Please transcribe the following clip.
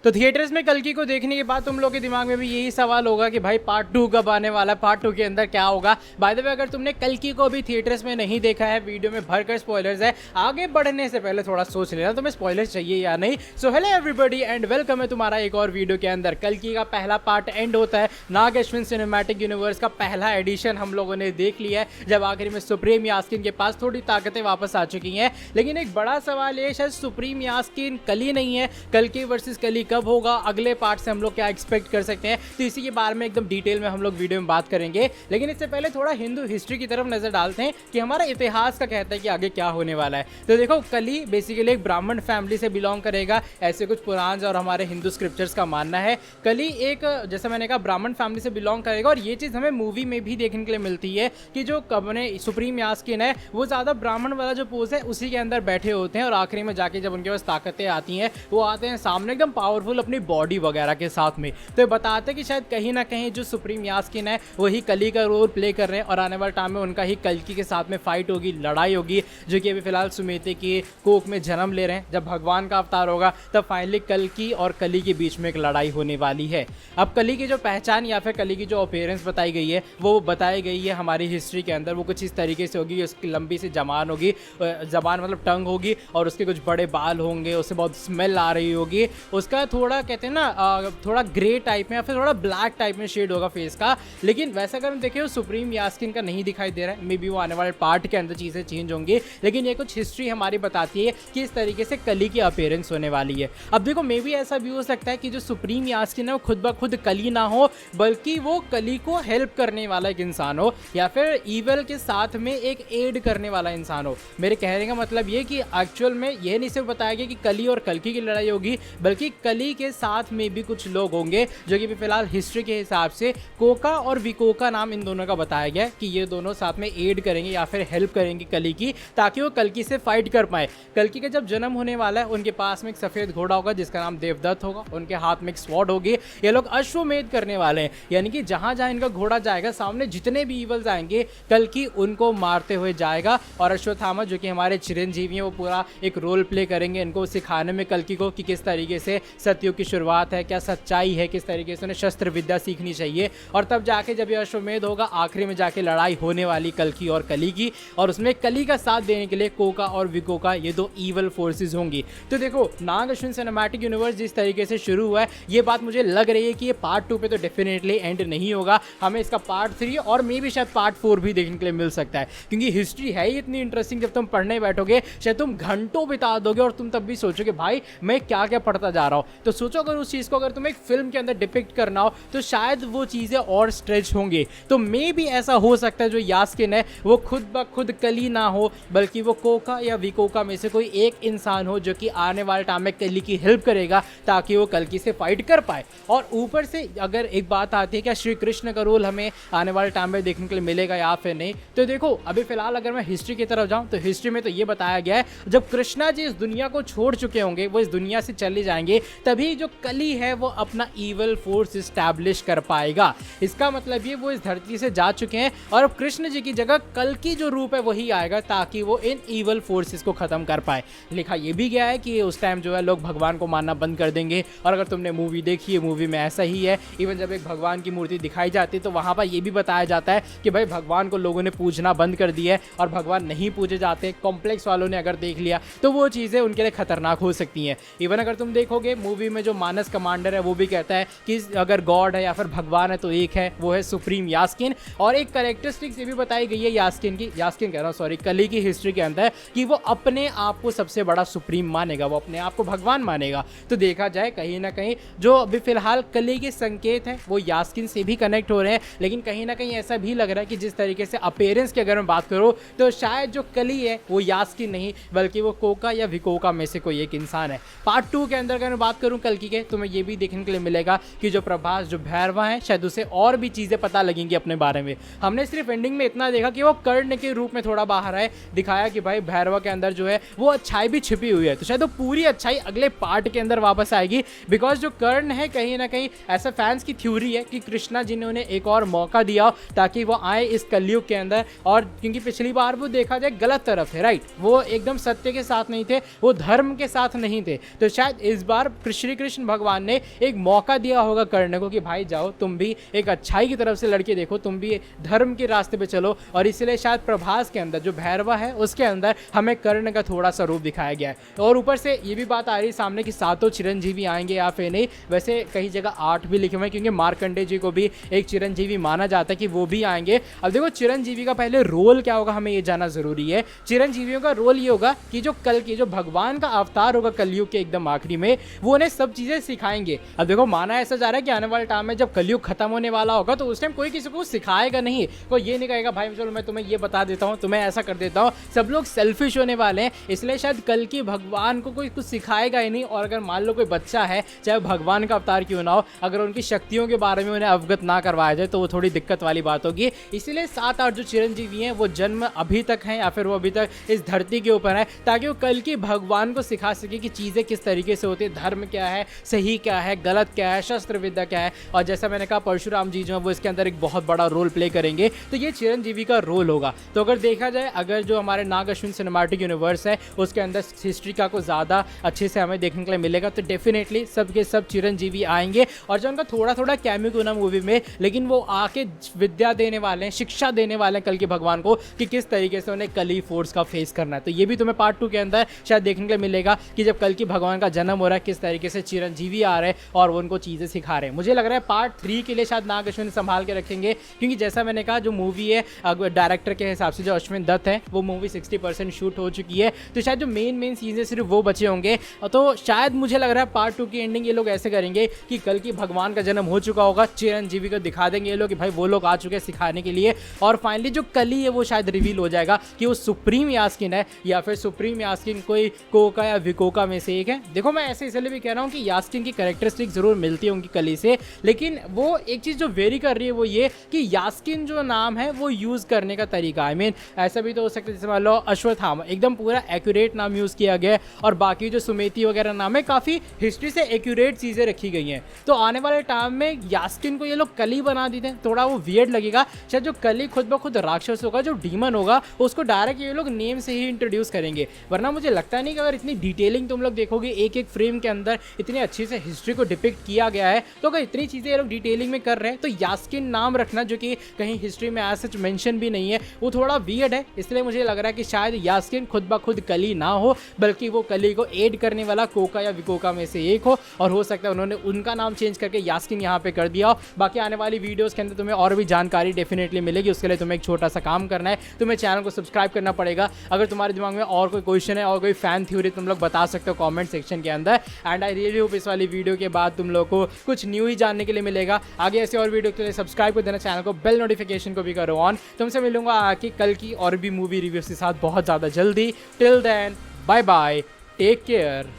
तो थिएटर्स में कल्कि को देखने के बाद तुम लोग के दिमाग में भी यही सवाल होगा कि भाई पार्ट 2 कब आने वाला है, पार्ट 2 के अंदर क्या होगा। बाय द वे, अगर तुमने कल्कि को भी थिएटर्स में नहीं देखा है, वीडियो में भरकर स्पॉयलर्स है, आगे बढ़ने से पहले थोड़ा सोच लेना तुम्हें स्पॉयलर्स चाहिए या नहीं। So hello everybody and welcome है तुम्हारा एक और वीडियो के अंदर। कल्कि का पहला पार्ट एंड होता है, नाग अश्विन सिनेमैटिक यूनिवर्स का पहला एडिशन हम लोगों ने देख लिया है, जब आखिर में सुप्रीम यास्किन के पास थोड़ी ताकतें वापस आ चुकी हैं। लेकिन एक बड़ा सवाल ये, शायद सुप्रीम यास्किन कली नहीं है, कल्कि वर्सेस कली कब होगा, अगले पार्ट से हम लोग क्या एक्सपेक्ट कर सकते हैं, तो इसी के बारे में एकदम डिटेल में हम लोग वीडियो में बात करेंगे। लेकिन इससे पहले थोड़ा हिंदू हिस्ट्री की तरफ नजर डालते हैं कि हमारा इतिहास का कहता है कि आगे क्या होने वाला है। तो देखो, कली बेसिकली एक ब्राह्मण फैमिली से बिलोंग करेगा, ऐसे कुछ पुराण और हमारे हिंदू स्क्रिप्चर्स का मानना है। कली एक, जैसे मैंने कहा, ब्राह्मण फैमिली से बिलोंग करेगा, और ये चीज़ हमें मूवी में भी देखने के लिए मिलती है कि जो अपने सुप्रीम यास्किन है वो ज़्यादा ब्राह्मण वाला जो पोज है उसी के अंदर बैठे होते हैं, और आखिरी में जाके जब उनके पास ताकतें आती हैं वो आते हैं सामने एकदम पावरफुल अपनी बॉडी वगैरह के साथ में। तो ये बताते हैं कि शायद कहीं ना कहीं जो सुप्रीम यास्किन है वही कली का रोल प्ले कर रहे हैं, और आने वाले टाइम में उनका ही कल्कि के साथ में फाइट होगी, लड़ाई होगी, जो कि अभी फिलहाल सुमेते की कोख में जन्म ले रहे हैं। जब भगवान का अवतार होगा तब फाइनली कल्कि और कली के बीच में एक लड़ाई होने वाली है। अब कली की जो पहचान या फिर कली की जो अपीयरेंस बताई गई है वो बताई गई है हमारी हिस्ट्री के अंदर, वो कुछ इस तरीके से होगी। उसकी लंबी सी जबान होगी, जबान मतलब टंग होगी, और उसके कुछ बड़े बाल होंगे, उससे बहुत स्मेल आ रही होगी, उसका थोड़ा कहते हैं ना थोड़ा ग्रे टाइप में या फिर थोड़ा ब्लैक टाइप में शेड होगा फेस का। लेकिन वैसा अगर हम देखें वो सुप्रीम यास्किन का नहीं दिखाई दे रहा है, मे बी वो आने वाले पार्ट के अंदर चीज़ें चेंज होंगी। लेकिन ये कुछ हिस्ट्री हमारी बताती है कि इस तरीके से कली की अपीयरेंस होने वाली है। अब देखो, मे बी ऐसा भी हो सकता है कि जो सुप्रीम यास्किन है वो खुद ब खुद कली ना हो, बल्कि वो कली को हेल्प करने वाला एक इंसान हो, या फिर ईवल के साथ में एक एड करने वाला इंसान हो। मेरे कहने का मतलब ये कि एक्चुअल में यह नहीं सिर्फ बताया गया कि कली और कल्कि की लड़ाई होगी, बल्कि कली के साथ में भी कुछ लोग होंगे, जो कि फिलहाल हिस्ट्री के हिसाब से कोका और विकोका नाम इन दोनों का बताया गया है कि ये दोनों साथ में एड करेंगे या फिर हेल्प करेंगे कली की, ताकि वो कल्कि से फाइट कर पाए। कल्कि का जब जन्म होने वाला है, उनके पास में एक सफेद घोड़ा होगा जिसका नाम देवदत्त होगा, उनके हाथ में एक स्वॉर्ड होगी। ये लोग अश्वमेध करने वाले हैं, यानी कि जहां जहां इनका घोड़ा जाएगा, सामने जितने भी ईवल्स आएंगे कल्कि उनको मारते हुए जाएगा। और अश्वत्थामा जो कि हमारे चिरंजीवी हैं, वो पूरा एक रोल प्ले करेंगे इनको सिखाने में कल्कि को कि किस तरीके से सत्युग की शुरुआत है, क्या सच्चाई है, किस तरीके से उन्हें शस्त्र विद्या सीखनी चाहिए। और तब जाके जब ये अश्वमेध होगा, आखिरी में जाके लड़ाई होने वाली कल्कि और कली की, और उसमें कली का साथ देने के लिए कोका और विकोका, ये दो ईवल फोर्सेस होंगी। तो देखो, नाग अश्विन सिनेमैटिक यूनिवर्स जिस तरीके से शुरू हुआ है, ये बात मुझे लग रही है कि ये पार्ट 2 पे तो डेफिनेटली एंड नहीं होगा, हमें इसका पार्ट 3 और मे भी शायद पार्ट 4 भी देखने के लिए मिल सकता है, क्योंकि हिस्ट्री है ही इतनी इंटरेस्टिंग। जब तुम पढ़ने बैठोगे शायद तुम घंटों बिता दोगे, और तुम तब भी सोचोगे भाई मैं क्या क्या पढ़ता जा रहा हूँ। तो सोचो, अगर उस चीज़ को अगर तुम्हें एक फिल्म के अंदर डिपिक्ट करना हो तो शायद वो चीज़ें और स्ट्रेच होंगी। तो मे भी ऐसा हो सकता है जो यास्किन है वो खुद ब खुद कली ना हो, बल्कि वो कोका या विकोका में से कोई एक इंसान हो, जो कि आने वाले टाइम में कली की हेल्प करेगा ताकि वो कल्कि से फाइट कर पाए। और ऊपर से अगर एक बात आती है, क्या श्री कृष्ण का रोल हमें आने वाले टाइम में देखने के लिए मिलेगा या फिर नहीं। तो देखो, अभी फिलहाल अगर मैं हिस्ट्री की तरफ जाऊँ तो हिस्ट्री में तो ये बताया गया है, जब कृष्णा जी इस दुनिया को छोड़ चुके होंगे, वो इस दुनिया से चले जाएंगे, तभी जो कली है वो अपना ईवल फोर्स इस्टेब्लिश कर पाएगा। इसका मतलब ये वो इस धरती से जा चुके हैं, और अब कृष्ण जी की जगह कल्कि जो रूप है वही आएगा, ताकि वो इन ईवल फोर्सेस को खत्म कर पाए। लिखा ये भी गया है कि उस टाइम जो है लोग भगवान को मानना बंद कर देंगे, और अगर तुमने मूवी देखी है, मूवी में ऐसा ही है। इवन जब एक भगवान की मूर्ति दिखाई जाती है तो वहाँ पर ये भी बताया जाता है कि भाई भगवान को लोगों ने पूजना बंद कर दिया है, और भगवान नहीं पूजे जाते। कॉम्प्लेक्स वालों ने अगर देख लिया तो वो चीज़ें उनके लिए खतरनाक हो सकती हैं। इवन अगर तुम देखोगे मूवी में जो मानस कमांडर है वो भी कहता है कि अगर गॉड है या फिर भगवान है तो एक है, वो है सुप्रीम यास्किन। और एक कैरेक्टरिस्टिक्स ये भी बताई गई है यास्किन कह रहा हूँ सॉरी, कली की हिस्ट्री के अंदर, कि वो अपने आप को सबसे बड़ा सुप्रीम मानेगा, वो अपने आप को भगवान मानेगा। तो देखा जाए कहीं ना कहीं जो अभी फिलहाल कली के संकेत हैं वो यास्किन से भी कनेक्ट हो रहे हैं, लेकिन कहीं ना कहीं ऐसा भी लग रहा है कि जिस तरीके से अपीयरेंस की अगर मैं बात करूँ तो शायद जो कली है वो यास्किन नहीं, बल्कि वो कोका या विकोका में से कोई एक इंसान है। पार्ट 2 के अंदर अगर मैं बात करूँ कल्कि के, तो मैं ये भी देखने के लिए मिलेगा कि जो प्रभास, जो भैरवा है, शायद उसे और भी चीज़ें पता लगेंगी अपने बारे में। हमने सिर्फ एंडिंग में इतना देखा कि वो कर्ण के रूप में थोड़ा बाहर आए, दिखाया कि भाई भैरवा के अंदर जो है वो अच्छाई भी छिपी हुई है, तो शायद वो पूरी अच्छाई अगले पार्ट के अंदर वापस आएगी। बिकॉज जो कर्ण है, कहीं ना कहीं ऐसा फैंस की थ्योरी है कि कृष्णा जी ने उन्हें एक और मौका दिया ताकि वो आए इस कलयुग के अंदर, और क्योंकि पिछली बार वो देखा जाए गलत तरफ थे, राइट, वो एकदम सत्य के साथ नहीं थे, वो धर्म के साथ नहीं थे, तो शायद इस बार श्री कृष्ण भगवान ने एक मौका दिया होगा कर्ण को कि भाई जाओ तुम भी एक अच्छाई की तरफ से लड़के देखो, तुम भी धर्म के रास्ते पे चलो। और इसलिए शायद प्रभास के अंदर जो भैरवा है उसके अंदर हमें कर्ण का थोड़ा सा रूप दिखाया गया है। और ऊपर से ये भी बात आ रही है सामने कि सातों चिरंजीवी आएंगे या फिर नहीं। वैसे कई जगह 8 भी लिखे हुए हैं क्योंकि मार्कंडे जी को भी एक चिरंजीवी माना जाता है कि वो भी आएंगे। अब देखो चिरंजीवी का पहले रोल क्या होगा हमें ये जानना जरूरी है। चिरंजीवियों का रोल ये होगा कि जो कल की जो भगवान का अवतार होगा कलयुग के एकदम आखिरी में, वो उन्हें सब चीजें सिखाएंगे। अब देखो माना ऐसा जा रहा है कि आने वाले टाइम में जब कलयुग खत्म होने वाला होगा तो उस टाइम कोई किसी को सिखाएगा नहीं, कोई ये नहीं कहेगा भाई चलो मैं तुम्हें ये बता देता हूँ, तुम्हें ऐसा कर देता हूँ। सब लोग सेल्फिश होने वाले हैं, इसलिए शायद कल की भगवान को कोई कुछ सिखाएगा ही नहीं। और अगर मान लो कोई बच्चा है चाहे भगवान का अवतार क्यों ना हो, अगर उनकी शक्तियों के बारे में उन्हें अवगत ना करवाया जाए तो वो थोड़ी दिक्कत वाली बात होगी। इसीलिए 7-8 जो चिरंजीवी हैं वो जन्म अभी तक हैं या फिर वो अभी तक इस धरती के ऊपर है, ताकि वो कल की भगवान को सिखा सके कि चीज़ें किस तरीके से होती है, धर्म क्या है, सही क्या है, गलत क्या है, शस्त्र विद्या क्या है। और जैसा मैंने कहा परशुराम जी जो है वो इसके अंदर एक बहुत बड़ा रोल प्ले करेंगे, तो ये चिरंजीवी का रोल होगा। तो अगर देखा जाए अगर जो हमारे नाग अश्विन सिनेमैटिक यूनिवर्स है उसके अंदर हिस्ट्री का कुछ ज़्यादा अच्छे से हमें देखने के लिए मिलेगा, तो डेफिनेटली सबके सब चिरंजीवी आएंगे। और जो उनका थोड़ा थोड़ा कैमियो क्यों ना मूवी में, लेकिन वो आके विद्या देने वाले हैं, शिक्षा देने वाले हैं कल के भगवान को कि किस तरीके से उन्हें कली फोर्स का फेस करना है। तो ये भी तुम्हें पार्ट 2 के अंदर शायद देखने के लिए मिलेगा कि जब कल की भगवान का जन्म हो रहा है किस तरीके से चिरंजीवी आ रहे हैं और वो उनको चीज़ें सिखा रहे हैं। मुझे लग रहा है पार्ट 3 के लिए शायद नाग अश्विन संभाल के रखेंगे, क्योंकि जैसा मैंने कहा जो मूवी है डायरेक्टर के हिसाब से जो अश्विन दत्त है वो मूवी 60% शूट हो चुकी है, तो शायद जो मेन सीन है सिर्फ वो बचे होंगे। तो शायद मुझे लग रहा है पार्ट 2 की एंडिंग ये लोग ऐसे करेंगे कि कल की भगवान का जन्म हो चुका होगा, चिरंजीवी को दिखा देंगे ये लोग कि भाई वो लोग आ चुके हैं सिखाने के लिए। और फाइनली जो कली है वो शायद रिवील हो जाएगा कि वो सुप्रीम यास्किन है या फिर सुप्रीम यास्किन कोई कोका या विकोका में से एक है। देखो मैं ऐसे इसलिए भी कह रहा हूँ कि यास्किन की कैरेक्टरिस्टिक जरूर मिलती होंगी कली से, लेकिन वो एक चीज़ जो वेरी कर रही है वो ये कि यास्किन जो नाम है वो यूज़ करने का तरीका, आई मीन ऐसा भी तो हो सकता है जैसे मान लो अश्वत्थामा एकदम पूरा एक्यूरेट नाम यूज़ किया गया है, और बाकी जो सुमेती वगैरह नाम है काफ़ी हिस्ट्री से एक्यूरेट चीज़ें रखी गई हैं। तो आने वाले टाइम में यास्किन को ये लोग कली बना देते हैं, थोड़ा वो वियर्ड लगेगा। शायद जो कली खुद ब खुद राक्षस होगा, जो डीमन होगा, उसको डायरेक्ट ये लोग नेम से ही इंट्रोड्यूस करेंगे। वरना मुझे लगता नहीं कि अगर इतनी डिटेलिंग तुम लोग देखोगे एक एक फ्रेम के अंदर इतनी अच्छी से हिस्ट्री को डिपिक्ट किया गया है, तो अगर इतनी चीज़ें ये लोग डिटेलिंग में कर रहे हैं तो यास्किन नाम रखना जो कि कहीं हिस्ट्री में एज सच मेंशन भी नहीं है वो थोड़ा वियर्ड है। इसलिए मुझे लग रहा है कि शायद यास्किन खुद ब खुद कली ना हो, बल्कि वो कली को एड करने वाला कोका या विकोका में से एक हो, और हो सकता है उन्होंने उनका नाम चेंज करके यास्किन यहाँ पे कर दिया हो। बाकी आने वाली वीडियोस के अंदर तुम्हें और भी जानकारी डेफिनेटली मिलेगी। उसके लिए तुम्हें एक छोटा सा काम करना है, तुम्हें चैनल को सब्सक्राइब करना पड़ेगा। अगर तुम्हारे दिमाग में और कोई क्वेश्चन है और कोई फैन थ्योरी तुम लोग बता सकते हो कमेंट सेक्शन के अंदर। एंड आई रियली होप इस वाली वीडियो के बाद तुम लोग को कुछ न्यू ही जानने के लिए मिलेगा। आगे ऐसे और वीडियो के लिए सब्सक्राइब कर देना, चैनल को बेल नोटिफिकेशन को भी करो ऑन। तुमसे मिलूंगा आके कल की और भी मूवी रिव्यूज के साथ बहुत ज़्यादा जल्दी। Till then bye bye, take care.